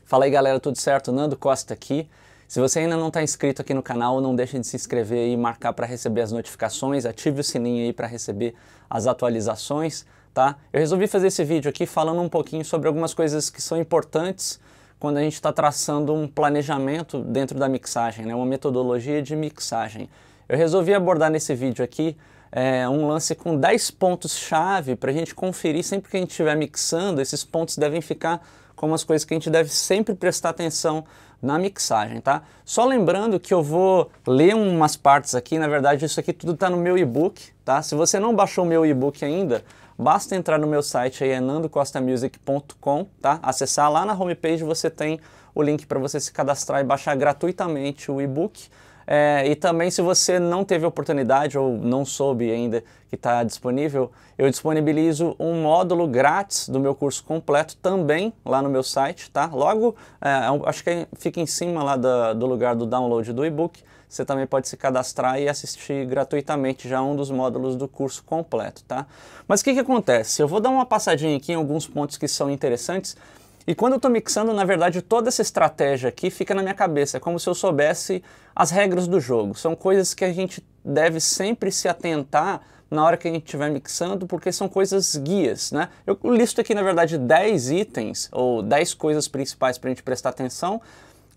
Fala aí galera, tudo certo? Nando Costa aqui. Se você ainda não está inscrito aqui no canal, não deixe de se inscrever e marcar para receber as notificações, ative o sininho aí para receber as atualizações, tá? Eu resolvi fazer esse vídeo aqui falando um pouquinho sobre algumas coisas que são importantes quando a gente está traçando um planejamento dentro da mixagem, né? Uma metodologia de mixagem. Eu resolvi abordar nesse vídeo aqui um lance com 10 pontos-chave para a gente conferir sempre que a gente estiver mixando. Esses pontos devem ficar como as coisas que a gente deve sempre prestar atenção na mixagem, tá? Só lembrando que eu vou ler umas partes aqui, na verdade isso aqui tudo está no meu e-book, tá? Se você não baixou o meu e-book ainda, basta entrar no meu site aí, nandocostamusic.com, tá? Acessar lá na homepage, você tem o link para você se cadastrar e baixar gratuitamente o e-book. E também, se você não teve oportunidade ou não soube ainda que está disponível, eu disponibilizo um módulo grátis do meu curso completo também lá no meu site, tá? Logo, acho que fica em cima lá do lugar do download do e-book. Você também pode se cadastrar e assistir gratuitamente já um dos módulos do curso completo, tá? Mas o que acontece? Eu vou dar uma passadinha aqui em alguns pontos que são interessantes. E quando eu estou mixando, na verdade, toda essa estratégia aqui fica na minha cabeça. É como se eu soubesse as regras do jogo. São coisas que a gente deve sempre se atentar na hora que a gente estiver mixando, porque são coisas guias, né? Eu listo aqui, na verdade, 10 itens, ou 10 coisas principais para a gente prestar atenção,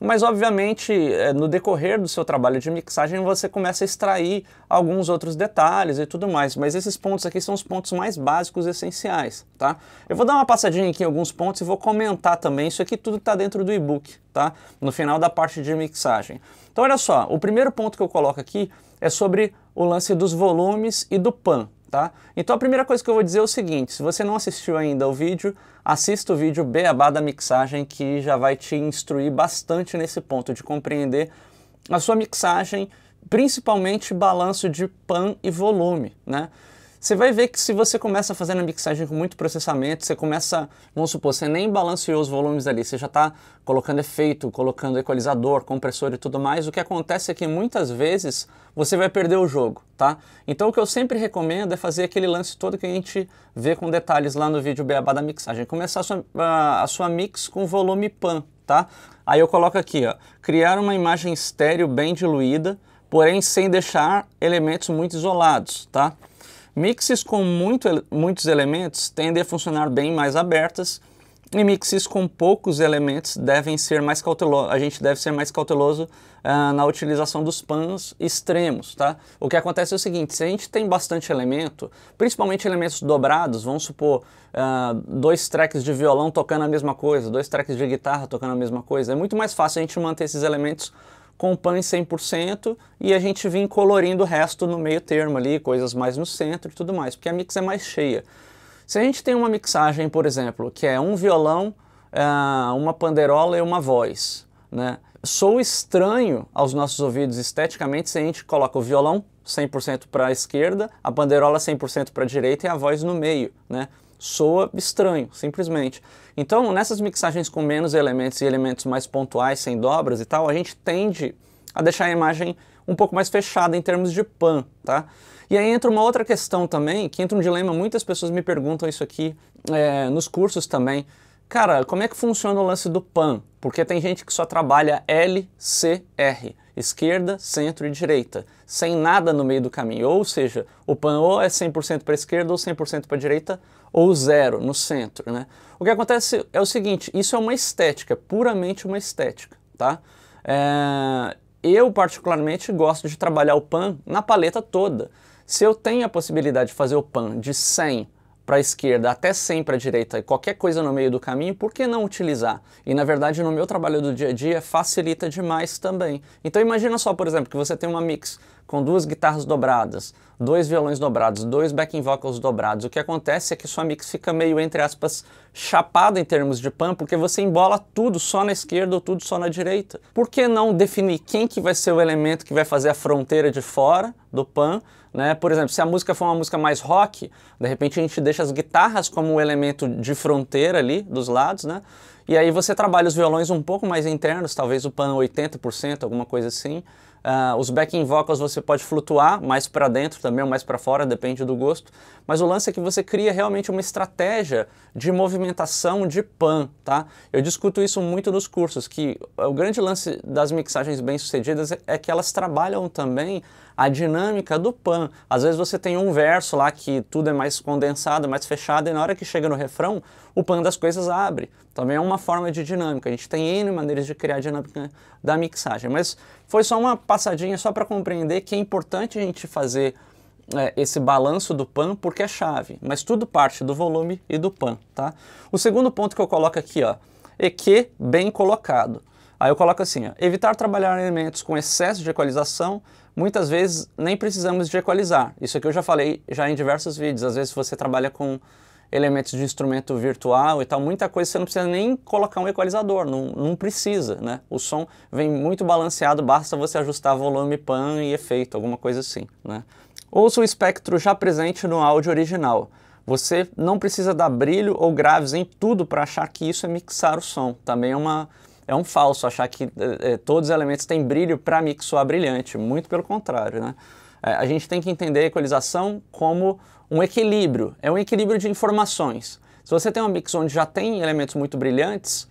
mas, obviamente, no decorrer do seu trabalho de mixagem, você começa a extrair alguns outros detalhes e tudo mais. Mas esses pontos aqui são os pontos mais básicos e essenciais, tá? Eu vou dar uma passadinha aqui em alguns pontos e vou comentar também. Isso aqui tudo está dentro do e-book, tá? No final da parte de mixagem. Então, olha só, o primeiro ponto que eu coloco aqui é sobre o lance dos volumes e do pan. Tá? Então a primeira coisa que eu vou dizer é o seguinte: se você não assistiu ainda o vídeo, assista o vídeo Beabá da Mixagem, que já vai te instruir bastante nesse ponto de compreender a sua mixagem, principalmente balanço de pan e volume, né? Você vai ver que se você começa fazendo a mixagem com muito processamento, você começa, vamos supor, você nem balanceou os volumes ali, você já está colocando efeito, colocando equalizador, compressor e tudo mais, o que acontece é que muitas vezes você vai perder o jogo, tá? Então o que eu sempre recomendo é fazer aquele lance todo que a gente vê com detalhes lá no vídeo Beabá da Mixagem, começar a sua mix com volume pan, tá? Aí eu coloco aqui, ó, criar uma imagem estéreo bem diluída, porém sem deixar elementos muito isolados, tá? Mixes com muitos elementos tendem a funcionar bem mais abertas, e mixes com poucos elementos devem ser mais cautelosos. A gente deve ser mais cauteloso na utilização dos pans extremos, tá? O que acontece é o seguinte: se a gente tem bastante elemento, principalmente elementos dobrados, vamos supor, 2 tracks de violão tocando a mesma coisa, 2 tracks de guitarra tocando a mesma coisa, é muito mais fácil a gente manter esses elementos com pan em 100% e a gente vir colorindo o resto no meio termo ali, coisas mais no centro e tudo mais, porque a mix é mais cheia. Se a gente tem uma mixagem, por exemplo, que é um violão, uma panderola e uma voz, né? Soa estranho aos nossos ouvidos esteticamente se a gente coloca o violão 100% para a esquerda, a panderola 100% para a direita e a voz no meio, né? Soa estranho, simplesmente. Então, nessas mixagens com menos elementos e elementos mais pontuais, sem dobras e tal, a gente tende a deixar a imagem um pouco mais fechada em termos de pan, tá? E aí entra uma outra questão também, que entra um dilema, muitas pessoas me perguntam isso aqui nos cursos também. Cara, como é que funciona o lance do pan? Porque tem gente que só trabalha LCR, esquerda, centro e direita, sem nada no meio do caminho. Ou seja, o pan ou é 100% para a esquerda ou 100% para a direita, ou zero no centro, né? O que acontece é o seguinte: isso é uma estética, puramente uma estética, tá? Eu particularmente gosto de trabalhar o pan na paleta toda. Se eu tenho a possibilidade de fazer o pan de 100 para a esquerda até 100 para a direita e qualquer coisa no meio do caminho, por que não utilizar? E na verdade no meu trabalho do dia a dia facilita demais também. Então imagina só, por exemplo, que você tem uma mix com 2 guitarras dobradas, 2 violões dobrados, 2 backing vocals dobrados. O que acontece é que sua mix fica meio, entre aspas, chapada em termos de pan, porque você embola tudo só na esquerda ou tudo só na direita. Por que não definir quem que vai ser o elemento que vai fazer a fronteira de fora do pan, né? Por exemplo, se a música for uma música mais rock, de repente a gente deixa as guitarras como um elemento de fronteira ali dos lados, né? E aí você trabalha os violões um pouco mais internos, talvez o pan 80%, alguma coisa assim, Os backing vocals você pode flutuar mais para dentro também ou mais para fora, depende do gosto. Mas o lance é que você cria realmente uma estratégia de movimentação de pan, tá? Eu discuto isso muito nos cursos, que o grande lance das mixagens bem-sucedidas é que elas trabalham também a dinâmica do pan. Às vezes você tem um verso lá que tudo é mais condensado, mais fechado, e na hora que chega no refrão, o pan das coisas abre. Também é uma forma de dinâmica. A gente tem N maneiras de criar a dinâmica da mixagem. Mas foi só uma passadinha só para compreender que é importante a gente fazer esse balanço do pan, porque é chave. Mas tudo parte do volume e do pan, tá? O segundo ponto que eu coloco aqui, ó, EQ bem colocado. Aí eu coloco assim, ó, evitar trabalhar elementos com excesso de equalização. Muitas vezes nem precisamos de equalizar. Isso aqui eu já falei já em diversos vídeos. Às vezes você trabalha com elementos de instrumento virtual e tal, muita coisa você não precisa nem colocar um equalizador, não precisa, né? O som vem muito balanceado, basta você ajustar volume, pan e efeito, alguma coisa assim, né? Ouça o espectro já presente no áudio original. Você não precisa dar brilho ou graves em tudo para achar que isso é mixar o som. Também é um falso achar que todos os elementos têm brilho para mix soar brilhante, muito pelo contrário, né? A gente tem que entender a equalização como um equilíbrio, é um equilíbrio de informações. Se você tem uma mix onde já tem elementos muito brilhantes,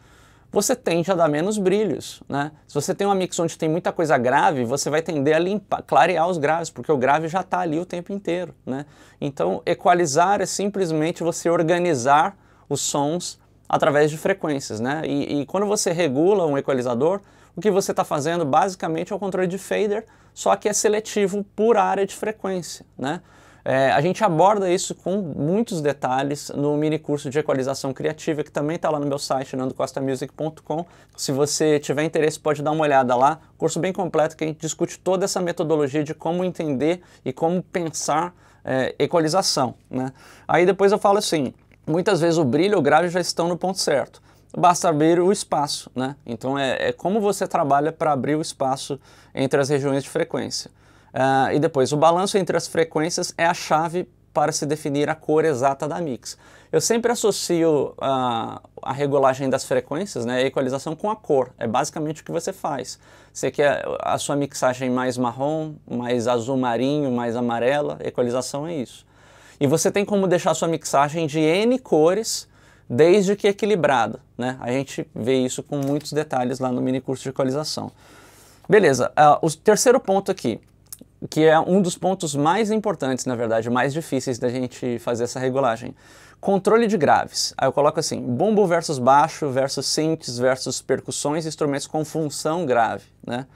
você tende a dar menos brilhos, né? Se você tem uma mix onde tem muita coisa grave, você vai tender a limpar, clarear os graves, porque o grave já está ali o tempo inteiro, né? Então, equalizar é simplesmente você organizar os sons através de frequências, né? E quando você regula um equalizador, o que você está fazendo basicamente é o controle de fader, só que é seletivo por área de frequência, né? A gente aborda isso com muitos detalhes no mini curso de equalização criativa, que também está lá no meu site, nandocostamusic.com. Se você tiver interesse, pode dar uma olhada lá. Curso bem completo que a gente discute toda essa metodologia de como entender e como pensar equalização, né? Aí depois eu falo assim, muitas vezes o brilho e o grave já estão no ponto certo. Basta abrir o espaço, né? Então é como você trabalha para abrir o espaço entre as regiões de frequência. E depois, o balanço entre as frequências é a chave para se definir a cor exata da mix. Eu sempre associo a regulagem das frequências, né, a equalização com a cor. É basicamente o que você faz. Você quer a sua mixagem mais marrom, mais azul marinho, mais amarela, equalização é isso. E você tem como deixar a sua mixagem de N cores, desde que equilibrada, né? A gente vê isso com muitos detalhes lá no mini curso de equalização. Beleza, o terceiro ponto aqui, que é um dos pontos mais importantes, na verdade, mais difíceis da gente fazer essa regulagem. Controle de graves. Aí eu coloco assim, bumbo versus baixo, versus synths, versus percussões e instrumentos com função grave, né?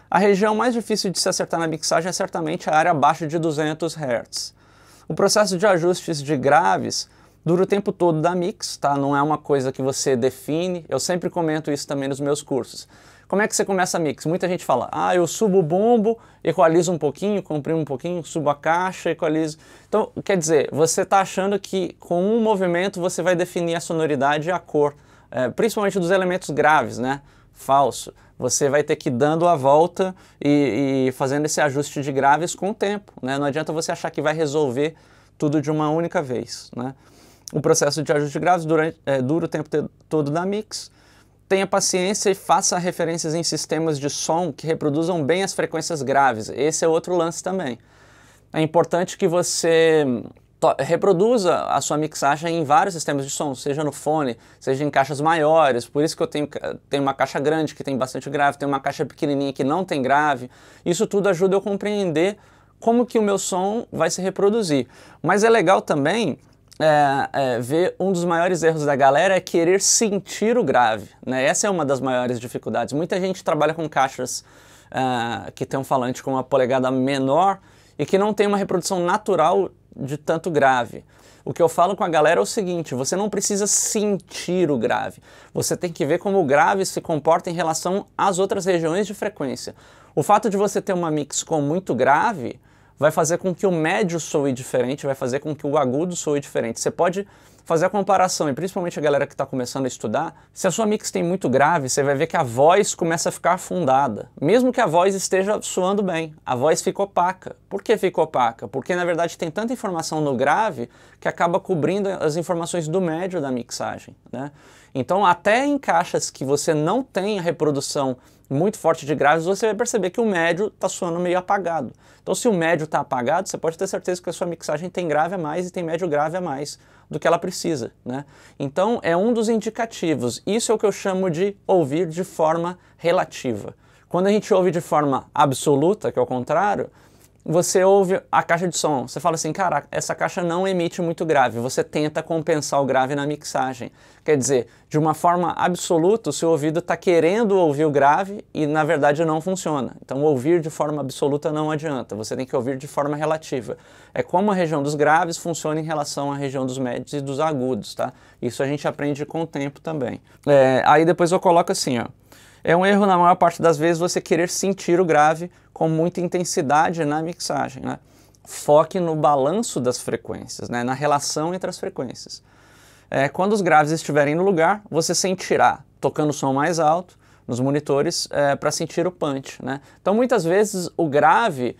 A região mais difícil de se acertar na mixagem é certamente a área abaixo de 200 Hz. O processo de ajustes de graves dura o tempo todo da mix, tá? Não é uma coisa que você define, eu sempre comento isso também nos meus cursos. Como é que você começa a mix? Muita gente fala, eu subo o bumbo, equalizo um pouquinho, comprimo um pouquinho, subo a caixa, equalizo. Então, quer dizer, você está achando que com um movimento você vai definir a sonoridade e a cor, principalmente dos elementos graves, né? Falso. Você vai ter que ir dando a volta e fazendo esse ajuste de graves com o tempo, né? Não adianta você achar que vai resolver tudo de uma única vez, né? O processo de ajuste de graves dura o tempo todo da mix. Tenha paciência e faça referências em sistemas de som que reproduzam bem as frequências graves. Esse é outro lance também. É importante que você reproduza a sua mixagem em vários sistemas de som, seja no fone, seja em caixas maiores. Por isso que eu tenho uma caixa grande que tem bastante grave, tenho uma caixa pequenininha que não tem grave. Isso tudo ajuda eu a compreender como que o meu som vai se reproduzir. Mas é legal também ver um dos maiores erros da galera é querer sentir o grave, né? Essa é uma das maiores dificuldades. Muita gente trabalha com caixas que tem um falante com uma polegada menor e que não tem uma reprodução natural de tanto grave. O que eu falo com a galera é o seguinte, você não precisa sentir o grave, você tem que ver como o grave se comporta em relação às outras regiões de frequência. O fato de você ter uma mix com muito grave vai fazer com que o médio soe diferente, vai fazer com que o agudo soe diferente. Você pode fazer a comparação, e principalmente a galera que está começando a estudar, se a sua mix tem muito grave, você vai ver que a voz começa a ficar afundada. Mesmo que a voz esteja soando bem, a voz fica opaca. Por que fica opaca? Porque na verdade tem tanta informação no grave que acaba cobrindo as informações do médio da mixagem, né? Então até em caixas que você não tem a reprodução muito forte de graves, você vai perceber que o médio está soando meio apagado. Então se o médio está apagado, você pode ter certeza que a sua mixagem tem grave a mais e tem médio grave a mais do que ela precisa, né? Então é um dos indicativos. Isso é o que eu chamo de ouvir de forma relativa. Quando a gente ouve de forma absoluta, que é o contrário, você ouve a caixa de som, você fala assim, cara, essa caixa não emite muito grave, você tenta compensar o grave na mixagem. Quer dizer, de uma forma absoluta, o seu ouvido está querendo ouvir o grave e na verdade não funciona. Então ouvir de forma absoluta não adianta, você tem que ouvir de forma relativa. É como a região dos graves funciona em relação à região dos médios e dos agudos, tá? Isso a gente aprende com o tempo também. Aí depois eu coloco assim, ó. É um erro na maior parte das vezes você querer sentir o grave com muita intensidade na mixagem, né? Foque no balanço das frequências, né? Na relação entre as frequências. Quando os graves estiverem no lugar, você sentirá tocando o som mais alto nos monitores para sentir o punch, né? Então muitas vezes o grave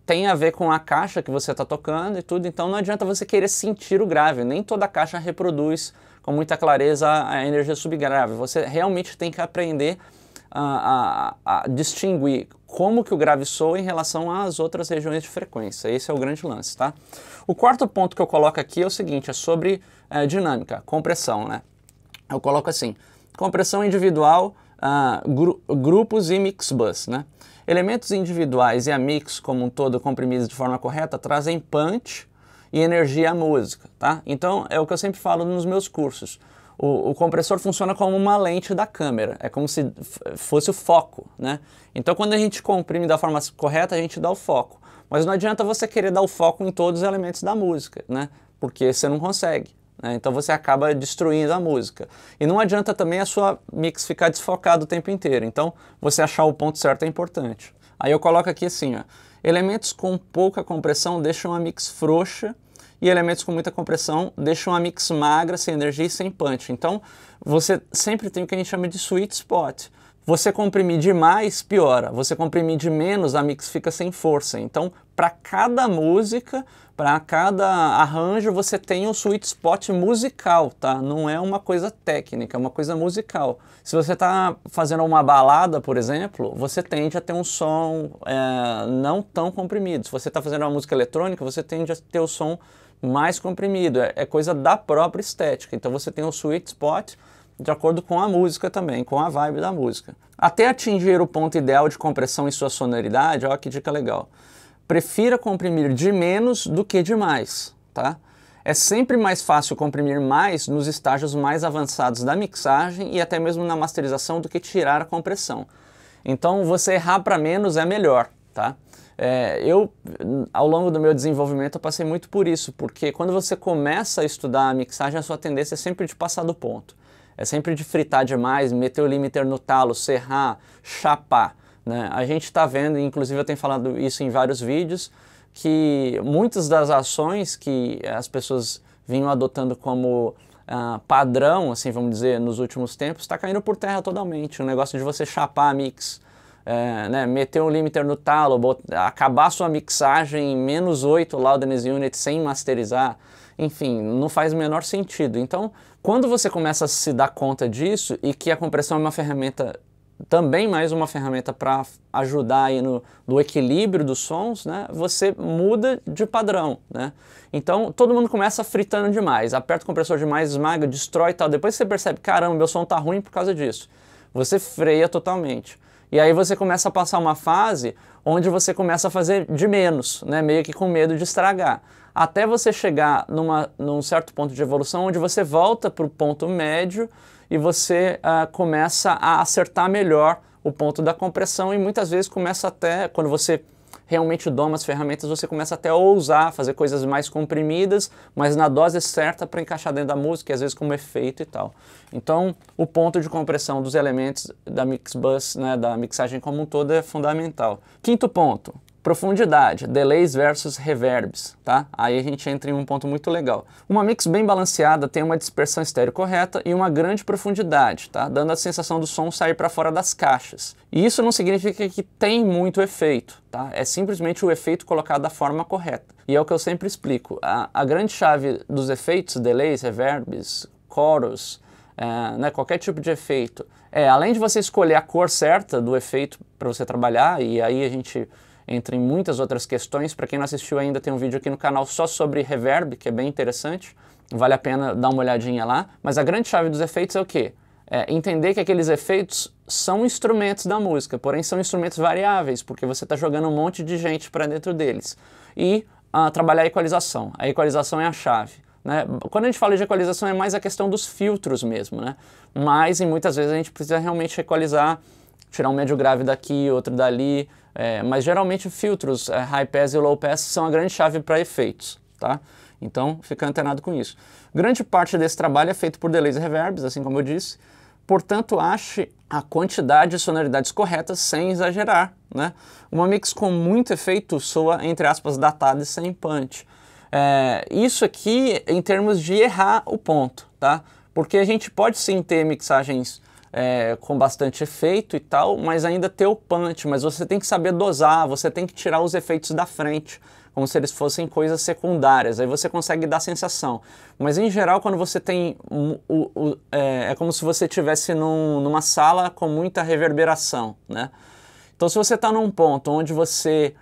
tem a ver com a caixa que você está tocando e tudo, então não adianta você querer sentir o grave, nem toda caixa reproduz com muita clareza a energia subgrave. Você realmente tem que aprender a distinguir como que o grave soa em relação às outras regiões de frequência. Esse é o grande lance, tá? O quarto ponto que eu coloco aqui é o seguinte, é sobre dinâmica, compressão, né? Eu coloco assim, compressão individual, grupos e mix bus, né? Elementos individuais e a mix como um todo comprimidos de forma correta trazem punch e energia à música, tá? Então é o que eu sempre falo nos meus cursos. O compressor funciona como uma lente da câmera, é como se fosse o foco, né? Então quando a gente comprime da forma correta, a gente dá o foco. Mas não adianta você querer dar o foco em todos os elementos da música, né? Porque você não consegue, né? Então você acaba destruindo a música. E não adianta também a sua mix ficar desfocada o tempo inteiro. Então você achar o ponto certo é importante. Aí eu coloco aqui assim, ó. Elementos com pouca compressão deixam a mix frouxa e elementos com muita compressão deixam a mix magra, sem energia e sem punch. Então, você sempre tem o que a gente chama de sweet spot. Você comprimir demais, piora. Você comprimir de menos, a mix fica sem força. Então, para cada música, para cada arranjo, você tem um sweet spot musical, tá? Não é uma coisa técnica, é uma coisa musical. Se você está fazendo uma balada, por exemplo, você tende a ter um som não tão comprimido. Se você está fazendo uma música eletrônica, você tende a ter o som mais comprimido. É coisa da própria estética. Então você tem um sweet spot de acordo com a música também, com a vibe da música. Até atingir o ponto ideal de compressão em sua sonoridade, ó que dica legal. Prefira comprimir de menos do que de mais, tá? É sempre mais fácil comprimir mais nos estágios mais avançados da mixagem e até mesmo na masterização do que tirar a compressão. Então você errar para menos é melhor, tá? Ao longo do meu desenvolvimento, eu passei muito por isso, porque quando você começa a estudar a mixagem, a sua tendência é sempre de passar do ponto. É sempre de fritar demais, meter o limiter no talo, serrar, chapar, né? A gente está vendo, inclusive eu tenho falado isso em vários vídeos, que muitas das ações que as pessoas vinham adotando como padrão, assim, vamos dizer, nos últimos tempos, está caindo por terra totalmente. O negócio de você chapar a mix, né, meter um limiter no talo, acabar sua mixagem em -8 loudness unit sem masterizar, enfim, não faz o menor sentido. Então, quando você começa a se dar conta disso e que a compressão é uma ferramenta, também mais uma ferramenta para ajudar aí no equilíbrio dos sons, né, você muda de padrão, né? Então, todo mundo começa fritando demais, aperta o compressor demais, esmaga, destrói e tal. Depois você percebe, caramba, meu som tá ruim por causa disso. Você freia totalmente. E aí você começa a passar uma fase onde você começa a fazer de menos, né? Meio que com medo de estragar. Até você chegar num certo ponto de evolução onde você volta para o ponto médio e você começa a acertar melhor o ponto da compressão e muitas vezes começa até, quando você realmente doma as ferramentas, você começa até a ousar fazer coisas mais comprimidas, mas na dose certa para encaixar dentro da música, e às vezes como efeito e tal. Então, o ponto de compressão dos elementos da mix bus, né, da mixagem como um todo, é fundamental. Quinto ponto, Profundidade, delays versus reverbs, tá? Aí a gente entra em um ponto muito legal. Uma mix bem balanceada tem uma dispersão estéreo correta e uma grande profundidade, tá? Dando a sensação do som sair para fora das caixas. E isso não significa que tem muito efeito, tá? É simplesmente o efeito colocado da forma correta. E é o que eu sempre explico. A grande chave dos efeitos, delays, reverbs, chorus, né, qualquer tipo de efeito, além de você escolher a cor certa do efeito para você trabalhar, e aí a gente entra em muitas outras questões. Para quem não assistiu ainda, tem um vídeo aqui no canal só sobre reverb, que é bem interessante, vale a pena dar uma olhadinha lá. Mas a grande chave dos efeitos é o quê? Entender que aqueles efeitos são instrumentos da música, porém são instrumentos variáveis, porque você está jogando um monte de gente para dentro deles. E trabalhar a equalização. A equalização é a chave, né? Quando a gente fala de equalização é mais a questão dos filtros mesmo, né? Mas e muitas vezes a gente precisa realmente equalizar, tirar um médio grave daqui, outro dali, mas geralmente filtros, high pass e low pass são a grande chave para efeitos, tá? Então fica antenado com isso. Grande parte desse trabalho é feito por delays e reverbs, assim como eu disse, portanto ache a quantidade de sonoridades corretas sem exagerar, né? Uma mix com muito efeito soa, entre aspas, datada e sem punch. Isso aqui em termos de errar o ponto, tá? Porque a gente pode sim ter mixagens com bastante efeito e tal, mas ainda ter o punch, mas você tem que saber dosar, você tem que tirar os efeitos da frente, como se eles fossem coisas secundárias, aí você consegue dar sensação. Mas em geral, quando você tem, é como se você estivesse numa sala com muita reverberação, né? Então se você está num ponto onde você,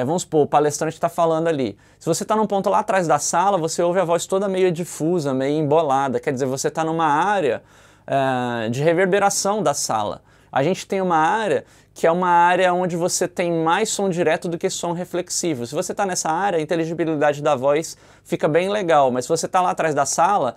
vamos supor, o palestrante está falando ali, se você está num ponto lá atrás da sala, você ouve a voz toda meio difusa, meio embolada, quer dizer, você está numa área de reverberação da sala. A gente tem uma área que é uma área onde você tem mais som direto do que som reflexivo. Se você está nessa área, a inteligibilidade da voz fica bem legal, mas se você está lá atrás da sala,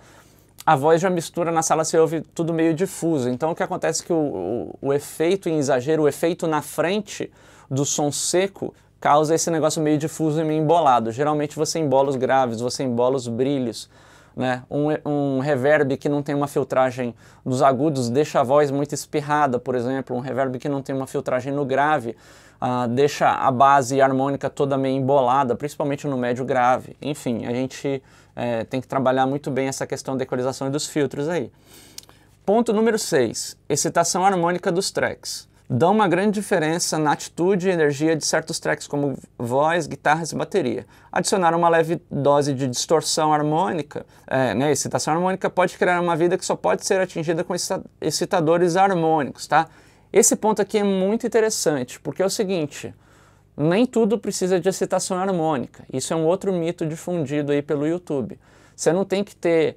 a voz já mistura na sala, você ouve tudo meio difuso. Então o que acontece é que o efeito em exagero, o efeito na frente do som seco, causa esse negócio meio difuso e meio embolado. Geralmente você embola os graves, você embola os brilhos, né? Um reverb que não tem uma filtragem nos agudos deixa a voz muito espirrada, por exemplo. Um reverb que não tem uma filtragem no grave deixa a base harmônica toda meio embolada, principalmente no médio grave. Enfim, a gente tem que trabalhar muito bem essa questão da equalização e dos filtros aí. Ponto número 6, excitação harmônica dos tracks. Dão uma grande diferença na atitude e energia de certos tracks, como voz, guitarras e bateria. Adicionar uma leve dose de distorção harmônica, né, excitação harmônica, pode criar uma vida que só pode ser atingida com excitadores harmônicos, tá? Esse ponto aqui é muito interessante, porque é o seguinte, nem tudo precisa de excitação harmônica. Isso é um outro mito difundido aí pelo YouTube. Você não tem que ter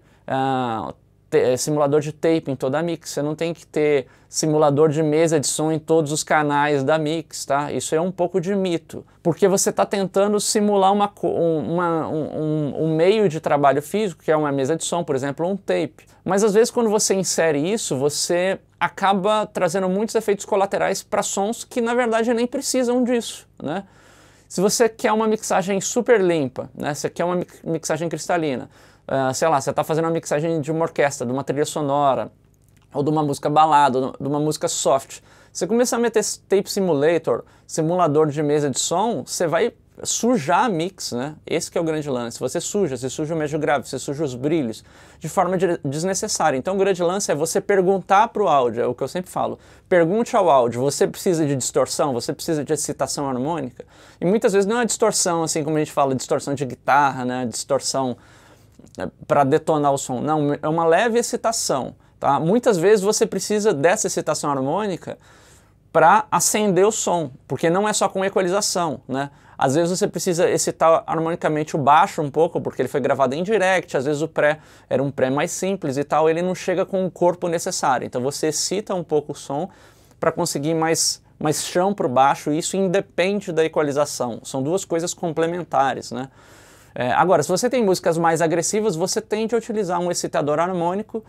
simulador de tape em toda a mix, você não tem que ter simulador de mesa de som em todos os canais da mix, tá? Isso é um pouco de mito, porque você está tentando simular um meio de trabalho físico, que é uma mesa de som, por exemplo, um tape. Mas às vezes quando você insere isso, você acaba trazendo muitos efeitos colaterais para sons que na verdade nem precisam disso, né? Se você quer uma mixagem super limpa, né? Você quer uma mixagem cristalina, sei lá, você está fazendo uma mixagem de uma orquestra, de uma trilha sonora, ou de uma música balada, de uma música soft. Você começa a meter tape simulator, simulador de mesa de som, você vai sujar a mix, né? Esse que é o grande lance. Você suja o médio grave, você suja os brilhos de forma desnecessária. Então o grande lance é você perguntar para o áudio, é o que eu sempre falo. Pergunte ao áudio, você precisa de distorção? Você precisa de excitação harmônica? E muitas vezes não é distorção, assim como a gente fala, distorção de guitarra, né? Distorção para detonar o som. Não, é uma leve excitação, tá? Muitas vezes você precisa dessa excitação harmônica para acender o som, porque não é só com equalização, né? Às vezes você precisa excitar harmonicamente o baixo um pouco, porque ele foi gravado em direct, às vezes o pré era um pré mais simples e tal, ele não chega com o corpo necessário. Então você excita um pouco o som para conseguir mais chão para o baixo, e isso independe da equalização. São duas coisas complementares, né? Agora, se você tem músicas mais agressivas, você tende a utilizar um excitador harmônico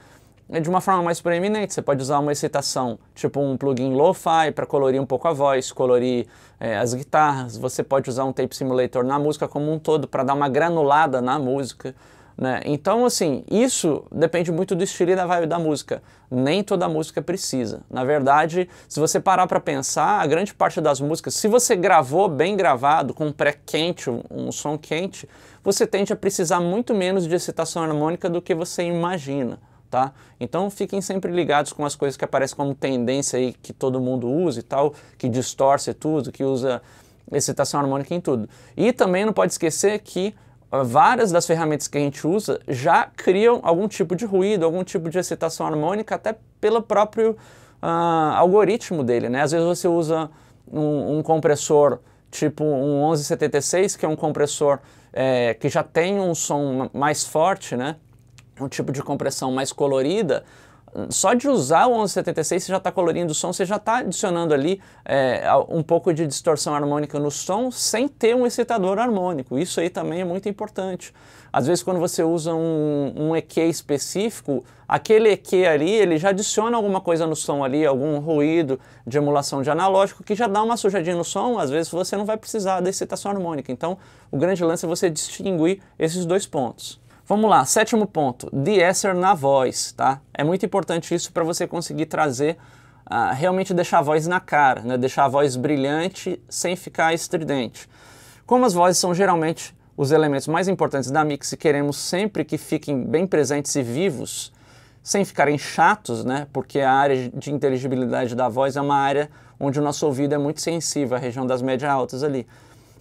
de uma forma mais proeminente. Você pode usar uma excitação, tipo um plugin lo-fi para colorir um pouco a voz, colorir as guitarras. Você pode usar um tape simulator na música como um todo para dar uma granulada na música. né? Então, assim, isso depende muito do estilo e da vibe da música. Nem toda música precisa. Na verdade, se você parar para pensar, a grande parte das músicas, se você gravou bem gravado, com um pré-quente, um som quente, você tende a precisar muito menos de excitação harmônica do que você imagina, tá? Então fiquem sempre ligados com as coisas que aparecem como tendência aí, que todo mundo usa e tal, que distorce tudo, que usa excitação harmônica em tudo. E também não pode esquecer que várias das ferramentas que a gente usa já criam algum tipo de ruído, algum tipo de excitação harmônica, até pelo próprio algoritmo dele, né? Às vezes você usa um compressor tipo um 1176, que é um compressor que já tem um som mais forte, né? Um tipo de compressão mais colorida. Só de usar o 1176 você já está colorindo o som, você já está adicionando ali um pouco de distorção harmônica no som sem ter um excitador harmônico. Isso aí também é muito importante. Às vezes quando você usa um EQ específico, aquele EQ ali, ele já adiciona alguma coisa no som ali, algum ruído de emulação de analógico que já dá uma sujadinha no som, às vezes você não vai precisar da excitação harmônica. Então o grande lance é você distinguir esses dois pontos. Vamos lá, sétimo ponto, de-esser na voz, tá? É muito importante isso para você conseguir trazer, realmente deixar a voz na cara, né? Deixar a voz brilhante sem ficar estridente. Como as vozes são geralmente os elementos mais importantes da mix e queremos sempre que fiquem bem presentes e vivos, sem ficarem chatos, né? Porque a área de inteligibilidade da voz é uma área onde o nosso ouvido é muito sensível, a região das médias altas ali.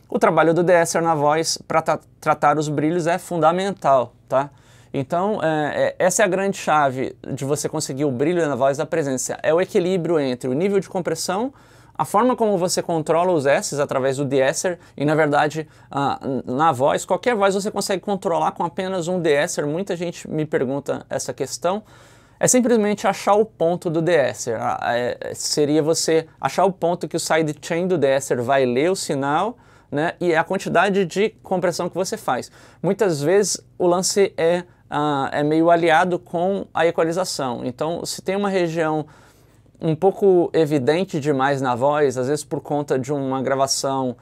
O trabalho do de-esser na voz para tratar os brilhos é fundamental, tá? Então, essa é a grande chave de você conseguir o brilho na voz da presença. É o equilíbrio entre o nível de compressão, a forma como você controla os S's através do de-esser e, na verdade, na voz, qualquer voz você consegue controlar com apenas um de-esser. Muita gente me pergunta essa questão. É simplesmente achar o ponto do de-esser. Seria você achar o ponto que o sidechain do de-esser vai ler o sinal, né, e a quantidade de compressão que você faz. Muitas vezes o lance é meio aliado com a equalização. Então, se tem uma região um pouco evidente demais na voz, às vezes por conta de uma gravação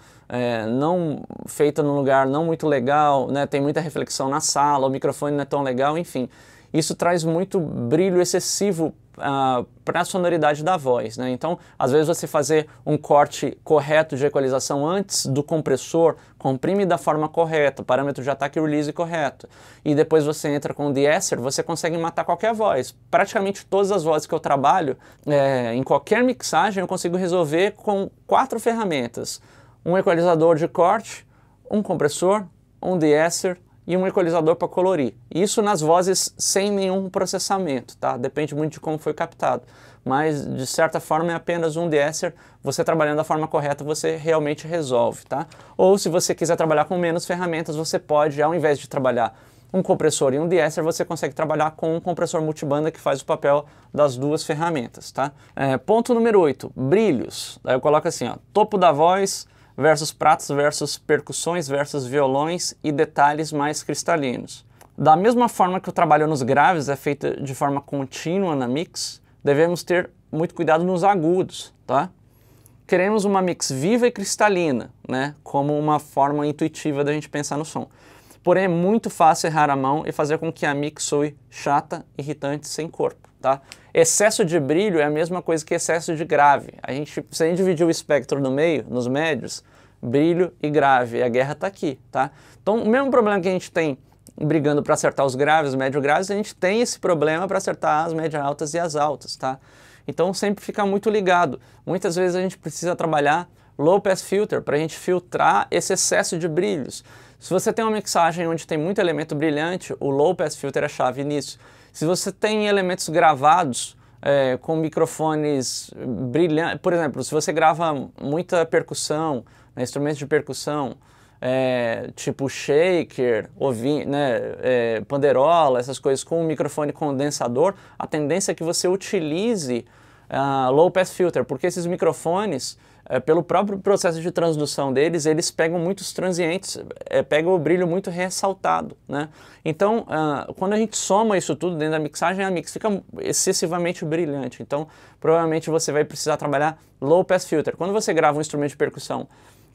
não feita num lugar não muito legal, né, tem muita reflexão na sala, o microfone não é tão legal, enfim. Isso traz muito brilho excessivo para a sonoridade da voz, né? Então, às vezes você fazer um corte correto de equalização antes do compressor, comprime da forma correta, parâmetro de ataque e release correto, e depois você entra com o de-esser, você consegue matar qualquer voz. Praticamente todas as vozes que eu trabalho, em qualquer mixagem, eu consigo resolver com 4 ferramentas. Um equalizador de corte, um compressor, um de-esser, e um equalizador para colorir. Isso nas vozes sem nenhum processamento, tá? Depende muito de como foi captado. Mas, de certa forma, é apenas um de-esser. Você trabalhando da forma correta, você realmente resolve, tá? Ou, se você quiser trabalhar com menos ferramentas, você pode, ao invés de trabalhar um compressor e um de-esser, você consegue trabalhar com um compressor multibanda que faz o papel das 2 ferramentas, tá? Ponto número 8, brilhos. Daí eu coloco assim, ó, topo da voz versus pratos versus percussões versus violões e detalhes mais cristalinos. Da mesma forma que o trabalho nos graves é feito de forma contínua na mix, devemos ter muito cuidado nos agudos, tá? Queremos uma mix viva e cristalina, né? Como uma forma intuitiva da gente pensar no som. Porém, é muito fácil errar a mão e fazer com que a mix soe chata, irritante, sem corpo, tá? Excesso de brilho é a mesma coisa que excesso de grave. Se a gente dividir o espectro no meio, nos médios, brilho e grave, a guerra está aqui, tá? Então, o mesmo problema que a gente tem brigando para acertar os graves, médio graves, a gente tem esse problema para acertar as médias altas e as altas, tá? Então, sempre fica muito ligado. Muitas vezes a gente precisa trabalhar low pass filter para a gente filtrar esse excesso de brilhos. Se você tem uma mixagem onde tem muito elemento brilhante, o low pass filter é chave nisso. Se você tem elementos gravados com microfones brilhantes, por exemplo, se você grava muita percussão, né, instrumentos de percussão, tipo shaker, panderola, essas coisas com um microfone condensador, a tendência é que você utilize low pass filter, porque esses microfones, pelo próprio processo de transdução deles, eles pegam muitos transientes, pegam o brilho muito ressaltado, né? Então, quando a gente soma isso tudo dentro da mixagem, a mix fica excessivamente brilhante. Então, provavelmente você vai precisar trabalhar low pass filter. Quando você grava um instrumento de percussão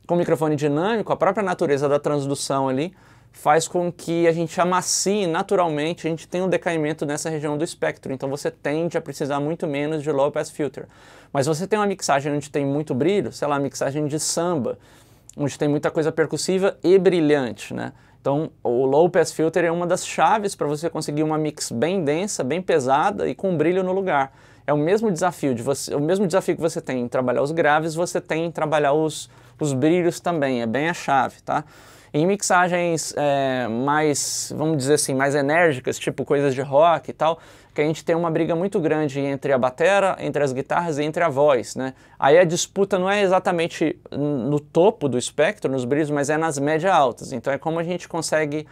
com microfone dinâmico, a própria natureza da transdução ali faz com que a gente amacie naturalmente, a gente tem um decaimento nessa região do espectro, então você tende a precisar muito menos de low pass filter. Mas você tem uma mixagem onde tem muito brilho, sei lá, mixagem de samba, onde tem muita coisa percussiva e brilhante, né? Então o low pass filter é uma das chaves para você conseguir uma mix bem densa, bem pesada e com brilho no lugar. É o mesmo desafio o mesmo desafio que você tem em trabalhar os graves, você tem em trabalhar os brilhos também, é bem a chave, tá? Em mixagens mais, vamos dizer assim, mais enérgicas, tipo coisas de rock e tal, que a gente tem uma briga muito grande entre a batera, entre as guitarras e entre a voz, né? Aí a disputa não é exatamente no topo do espectro, nos brilhos, mas é nas média altas. Então é como a gente consegue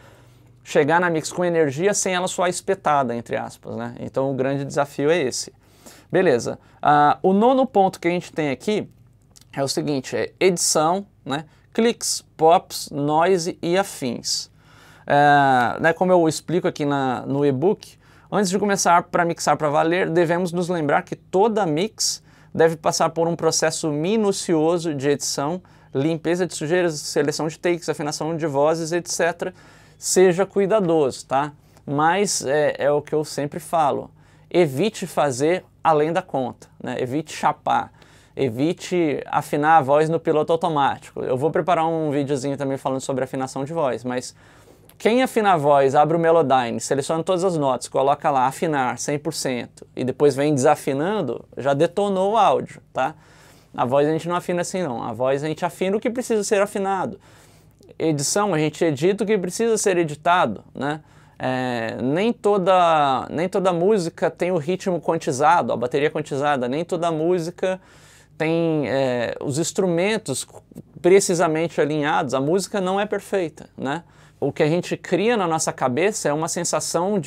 chegar na mix com energia sem ela soar espetada, entre aspas, né? Então o grande desafio é esse. Beleza. O nono ponto que a gente tem aqui é o seguinte, é edição, né? Cliques, pops, noise e afins. Né, como eu explico aqui no e-book, antes de começar para mixar para valer, devemos nos lembrar que toda mix deve passar por um processo minucioso de edição, limpeza de sujeiras, seleção de takes, afinação de vozes, etc. Seja cuidadoso, tá? Mas é o que eu sempre falo, evite fazer além da conta, né? Evite chapar. Evite afinar a voz no piloto automático. Eu vou preparar um videozinho também falando sobre afinação de voz, mas quem afina a voz, abre o Melodyne, seleciona todas as notas, coloca lá afinar 100% e depois vem desafinando, já detonou o áudio, tá? A voz a gente não afina assim não, a voz a gente afina o que precisa ser afinado. Edição, a gente edita o que precisa ser editado, né? Nem toda música tem o ritmo quantizado, a bateria quantizada, nem toda música tem os instrumentos precisamente alinhados, a música não é perfeita, né? O que a gente cria na nossa cabeça é uma sensação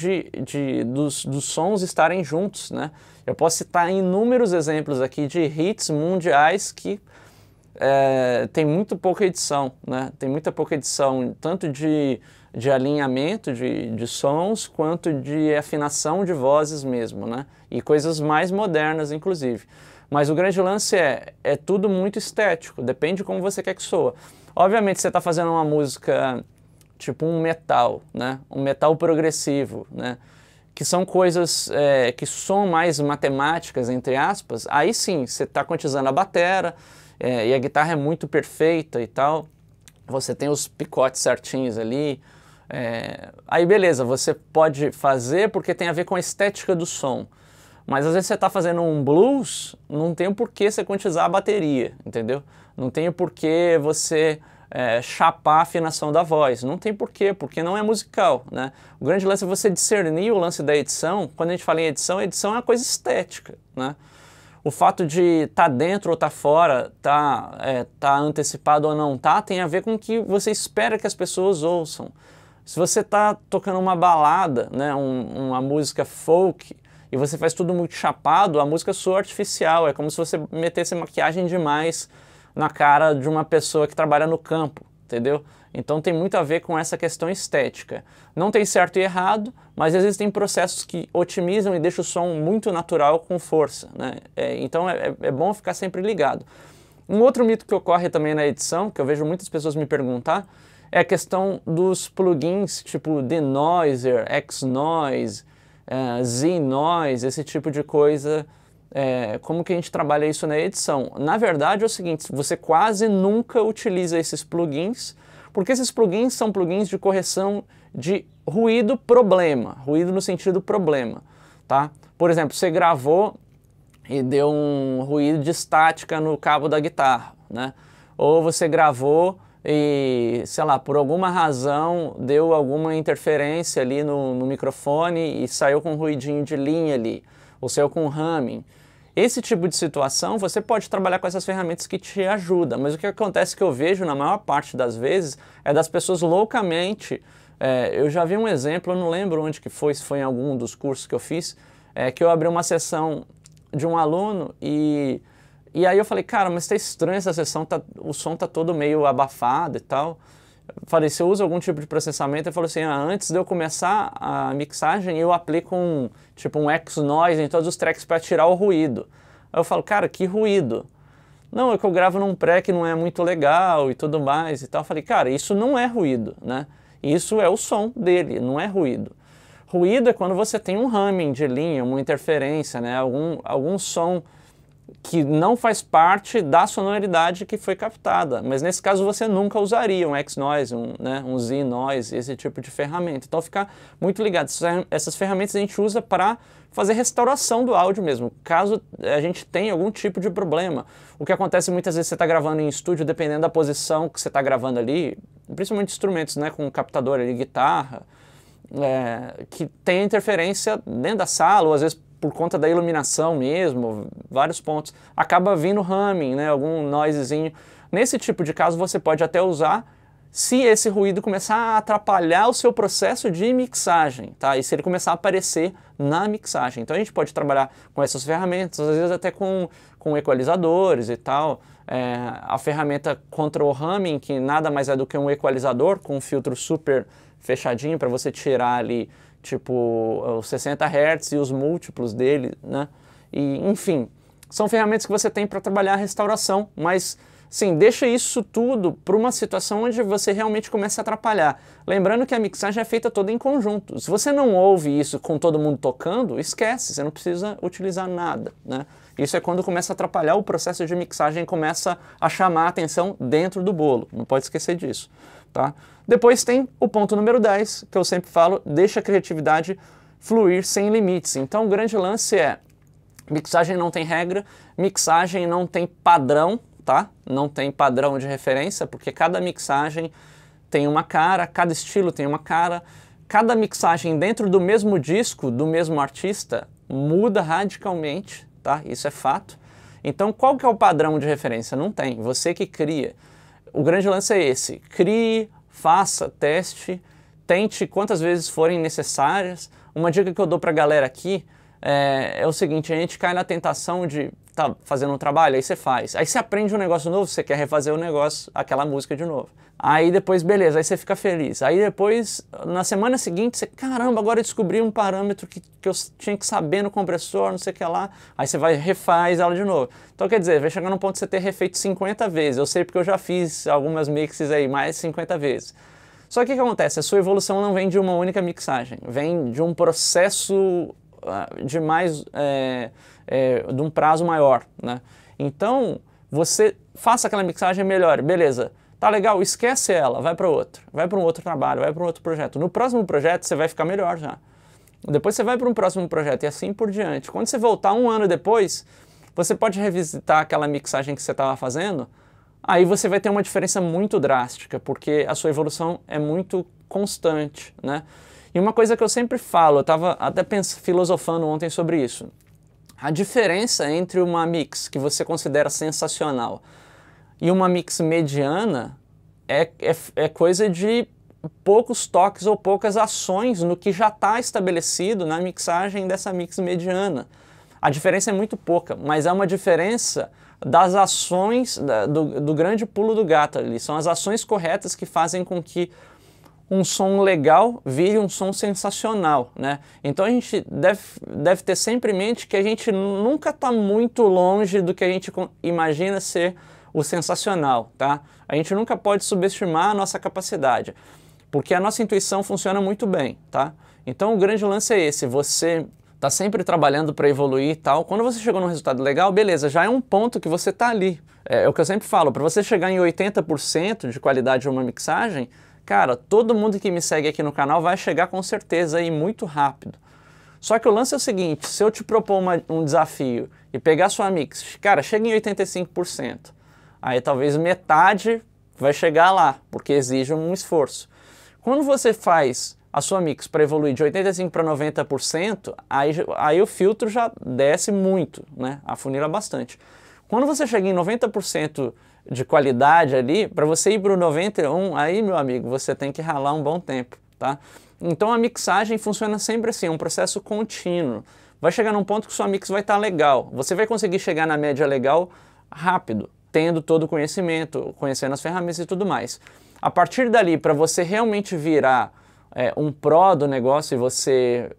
dos sons estarem juntos, né? Eu posso citar inúmeros exemplos aqui de hits mundiais que tem muito pouca edição, né? Tem muita pouca edição, tanto de alinhamento de sons, quanto de afinação de vozes mesmo, né? E coisas mais modernas, inclusive. Mas o grande lance é tudo muito estético, depende de como você quer que soa. Obviamente, você está fazendo uma música tipo um metal, né? Um metal progressivo, né? Que são coisas que soam mais matemáticas, entre aspas, aí sim, você está quantizando a batera, e a guitarra é muito perfeita e tal, você tem os picotes certinhos ali, aí beleza, você pode fazer porque tem a ver com a estética do som. Mas às vezes você está fazendo um blues, não tem o porquê você quantizar a bateria, entendeu? Não tem o porquê você chapar a afinação da voz, não tem porquê, porque não é musical, né? O grande lance é você discernir o lance da edição. Quando a gente fala em edição, edição é uma coisa estética, né? O fato de estar dentro ou estar fora, tá antecipado ou não tá, tem a ver com o que você espera que as pessoas ouçam. Se você está tocando uma balada, né, uma música folk, e você faz tudo muito chapado, a música soa artificial, é como se você metesse maquiagem demais na cara de uma pessoa que trabalha no campo, entendeu? Então tem muito a ver com essa questão estética. Não tem certo e errado, mas existem processos que otimizam e deixam o som muito natural com força, né? Então é bom ficar sempre ligado. Um outro mito que ocorre também na edição, que eu vejo muitas pessoas me perguntar, é a questão dos plugins, tipo Denoiser, X-Noise, Z-Noise, esse tipo de coisa. Como que a gente trabalha isso na edição? Na verdade é o seguinte, você quase nunca utiliza esses plugins, porque esses plugins são plugins de correção de ruído problema, ruído no sentido problema, tá? Por exemplo, você gravou e deu um ruído de estática no cabo da guitarra, né? Ou você gravou e, sei lá, por alguma razão deu alguma interferência ali no microfone e saiu com um ruidinho de linha ali, ou saiu com humming. Esse tipo de situação você pode trabalhar com essas ferramentas que te ajudam, mas o que acontece que eu vejo na maior parte das vezes é das pessoas loucamente, eu já vi um exemplo, eu não lembro onde que foi, se foi em algum dos cursos que eu fiz, que eu abri uma sessão de um aluno e aí eu falei, cara, mas tá estranho essa sessão, o som tá todo meio abafado e tal. Eu falei, você usa algum tipo de processamento? Ele falou assim, antes de eu começar a mixagem, eu aplico um X-Noise em todos os tracks para tirar o ruído. Aí eu falo, cara, que ruído? Não, é que eu gravo num pré que não é muito legal e tudo mais e tal. Eu falei, cara, isso não é ruído, né? Isso é o som dele, não é ruído. Ruído é quando você tem um humming de linha, uma interferência, né? Algum som que não faz parte da sonoridade que foi captada. Mas nesse caso você nunca usaria um X-Noise, um Z-Noise, esse tipo de ferramenta. Então ficar muito ligado. Essas ferramentas a gente usa para fazer restauração do áudio mesmo, caso a gente tenha algum tipo de problema. O que acontece muitas vezes você está gravando em estúdio, dependendo da posição que você está gravando ali, principalmente instrumentos, né, com captador ali, guitarra, que tem interferência dentro da sala, ou às vezes por conta da iluminação mesmo, vários pontos, acaba vindo humming, né, algum noisezinho. Nesse tipo de caso você pode até usar se esse ruído começar a atrapalhar o seu processo de mixagem, tá? E se ele começar a aparecer na mixagem. Então a gente pode trabalhar com essas ferramentas, às vezes até com equalizadores e tal. A ferramenta Control Humming, que nada mais é do que um equalizador com um filtro super fechadinho para você tirar ali tipo os 60 Hz e os múltiplos dele, né? E, enfim, são ferramentas que você tem para trabalhar a restauração, mas sim, deixa isso tudo para uma situação onde você realmente começa a atrapalhar. Lembrando que a mixagem é feita toda em conjunto. Se você não ouve isso com todo mundo tocando, esquece, você não precisa utilizar nada, né? Isso é quando começa a atrapalhar o processo de mixagem e começa a chamar a atenção dentro do bolo. Não pode esquecer disso, tá? Depois tem o ponto número 10, que eu sempre falo, deixa a criatividade fluir sem limites. Então o grande lance é, mixagem não tem regra, mixagem não tem padrão, tá? Não tem padrão de referência, porque cada mixagem tem uma cara, cada estilo tem uma cara, cada mixagem dentro do mesmo disco, do mesmo artista, muda radicalmente, tá? Isso é fato. Então qual que é o padrão de referência? Não tem, você que cria. O grande lance é esse, crie, faça, teste, tente quantas vezes forem necessárias. Uma dica que eu dou pra galera aqui é o seguinte, a gente cai na tentação de tá fazendo um trabalho, aí você faz. Aí você aprende um negócio novo, você quer refazer o negócio, aquela música de novo. Aí depois, beleza, aí você fica feliz. Aí depois, na semana seguinte, você, caramba, agora eu descobri um parâmetro que eu tinha que saber no compressor, não sei o que lá. Aí você vai e refaz ela de novo. Então quer dizer, vai chegar num ponto de você ter refeito 50 vezes. Eu sei porque eu já fiz algumas mixes aí, mais de 50 vezes. Só que o que acontece? A sua evolução não vem de uma única mixagem, vem de um processo de mais... de um prazo maior, né? Então, você faça aquela mixagem melhor, beleza, tá legal, esquece ela, vai para outro, vai para um outro trabalho, vai para um outro projeto. No próximo projeto você vai ficar melhor já. Depois você vai para um próximo projeto e assim por diante. Quando você voltar um ano depois, você pode revisitar aquela mixagem que você estava fazendo, aí você vai ter uma diferença muito drástica, porque a sua evolução é muito constante, né? E uma coisa que eu sempre falo, eu estava até filosofando ontem sobre isso. A diferença entre uma mix que você considera sensacional e uma mix mediana é coisa de poucos toques ou poucas ações no que já está estabelecido na mixagem dessa mix mediana. A diferença é muito pouca, mas é uma diferença das ações, do grande pulo do gato ali. São as ações corretas que fazem com que um som legal vire um som sensacional, né? Então a gente deve ter sempre em mente que a gente nunca está muito longe do que a gente imagina ser o sensacional, tá? A gente nunca pode subestimar a nossa capacidade, porque a nossa intuição funciona muito bem, tá? Então o grande lance é esse, você está sempre trabalhando para evoluir e tal. Quando você chegou num resultado legal, beleza, já é um ponto que você está ali. É o que eu sempre falo, para você chegar em 80% de qualidade de uma mixagem, cara, todo mundo que me segue aqui no canal vai chegar com certeza aí muito rápido. Só que o lance é o seguinte, se eu te propor um desafio e pegar sua mix, cara, chega em 85%, aí talvez metade vai chegar lá, porque exige um esforço. Quando você faz a sua mix para evoluir de 85% para 90%, aí o filtro já desce muito, né? Afunila bastante. Quando você chega em 90% de qualidade ali, para você ir para o 91%, aí, meu amigo, você tem que ralar um bom tempo, tá? Então a mixagem funciona sempre assim, é um processo contínuo. Vai chegar num ponto que sua mix vai estar legal. Você vai conseguir chegar na média legal rápido, tendo todo o conhecimento, conhecendo as ferramentas e tudo mais. A partir dali, para você realmente virar um pró do negócio e você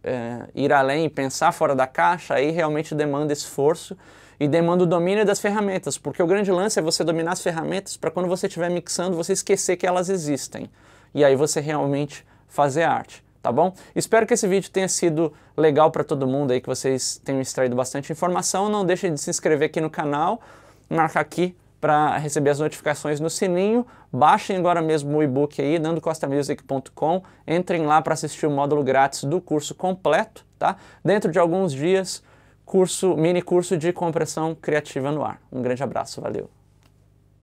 ir além e pensar fora da caixa, aí realmente demanda esforço e demanda o domínio das ferramentas, porque o grande lance é você dominar as ferramentas para quando você estiver mixando, você esquecer que elas existem. e aí você realmente fazer arte, tá bom? Espero que esse vídeo tenha sido legal para todo mundo aí, que vocês tenham extraído bastante informação. Não deixem de se inscrever aqui no canal, marcar aqui para receber as notificações no sininho. Baixem agora mesmo o e-book aí, nandocostamusic.com. Entrem lá para assistir o módulo grátis do curso completo, tá? Dentro de alguns dias, mini curso de compressão criativa no ar. Um grande abraço, valeu!